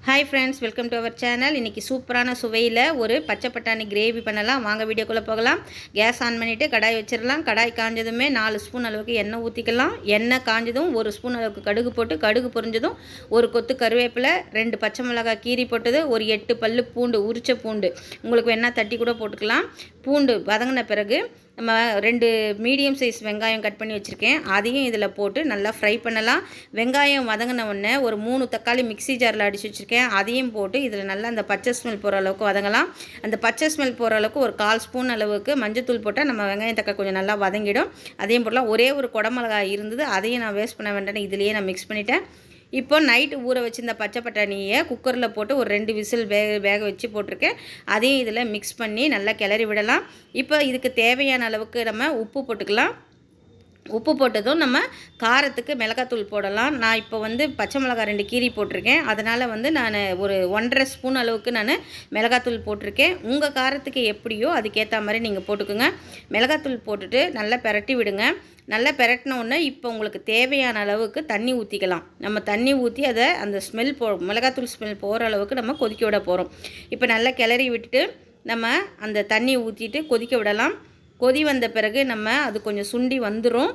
Hi friends, welcome to our channel. இன்றைக்கி சூப்பரான சுவையில் ஒரு பச்சை பட்டாணி கிரேவி பண்ணலாம். வாங்க வீடியோக்குள்ளே போகலாம். கேஸ் ஆன் பண்ணிவிட்டு கடாய் வச்சிடலாம். கடாய் காஞ்சதுமே 4 ஸ்பூன் அளவுக்கு எண்ணெய் ஊற்றிக்கலாம். எண்ணெய் காஞ்சதும் 1 ஸ்பூன் அளவுக்கு கடுகு போட்டு, கடுகு பொரிஞ்சதும் ஒரு கொத்து கருவேப்பிலை, 2 பச்சை மிளகாய் கீரி போட்டது, ஒரு 8 பல்லு பூண்டு, உரிச்ச பூண்டு உங்களுக்கு வேணால் தட்டி கூட போட்டுக்கலாம். பூண்டு வதங்கின பிறகு நம்ம 2 மீடியம் சைஸ் வெங்காயம் கட் பண்ணி வச்சுருக்கேன். அதையும் இதில் போட்டு நல்லா ஃப்ரை பண்ணலாம். வெங்காயம் வதங்கின உடனே ஒரு 3 தக்காளி மிக்ஸி ஜாரில் அடித்து வச்சுருக்கேன். அதையும் போட்டு இதில் நல்லா அந்த பச்சை ஸ்மெல் போகிற அளவுக்கு வதங்கலாம். அந்த பச்சை ஸ்மெல் போகிற அளவுக்கு ஒரு 1/4 ஸ்பூன் அளவுக்கு மஞ்சத்தூள் போட்டால் நம்ம வெங்காயம் தக்காளி கொஞ்சம் நல்லா வதங்கிடும். அதையும் போடலாம். ஒரே ஒரு குடமிளகாய் இருந்தது, அதையும் நான் வேஸ்ட் பண்ண வேண்டாம், இதிலேயே நான் மிக்ஸ் பண்ணிவிட்டேன். இப்போ நைட்டு ஊற வச்சுருந்த பச்சை பட்டாணியை குக்கரில் போட்டு ஒரு 2 விசில் வேக வச்சு போட்டிருக்கேன். அதையும் இதில் மிக்ஸ் பண்ணி நல்லா கிளறி விடலாம். இப்போ இதுக்கு தேவையான அளவுக்கு நம்ம உப்பு போட்டுக்கலாம். உப்பு போட்டதும் நம்ம காரத்துக்கு மிளகாத்தூள் போடலாம். நான் இப்போ பச்சை மிளகாய் 2 கீரி போட்டிருக்கேன். அதனால் நான் ஒரு 1.5 ஸ்பூன் அளவுக்கு நான் மிளகாத்தூள் போட்டிருக்கேன். உங்கள் காரத்துக்கு எப்படியோ அதுக்கேற்ற மாதிரி நீங்கள் போட்டுக்கோங்க. மிளகாத்தூள் போட்டுட்டு நல்லா பிரட்டி விடுங்க. நல்லா பிரட்டினோடனே இப்போ உங்களுக்கு தேவையான அளவுக்கு தண்ணி ஊற்றிக்கலாம். நம்ம தண்ணி ஊற்றி அதை அந்த ஸ்மெல் மிளகாத்தூள் ஸ்மெல் போகிற அளவுக்கு நம்ம கொதிக்க விட போகிறோம். இப்போ நல்லா கிளறி விட்டுட்டு நம்ம அந்த தண்ணி ஊற்றிட்டு கொதிக்க விடலாம். கொதி வந்த பிறகு நம்ம அது கொஞ்சம் சுண்டி வந்துடும்.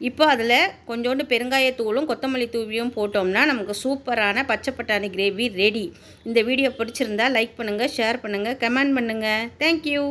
இப்போ அதில் கொஞ்சோண்டு பெருங்காயத்தூளும் கொத்தமல்லி தூவியும் போட்டோம்னா நமக்கு சூப்பரான பச்சை பட்டாணி கிரேவி ரெடி. இந்த வீடியோ பிடிச்சிருந்தா லைக் பண்ணுங்கள், ஷேர் பண்ணுங்கள், கமெண்ட் பண்ணுங்கள். தேங்க்யூ.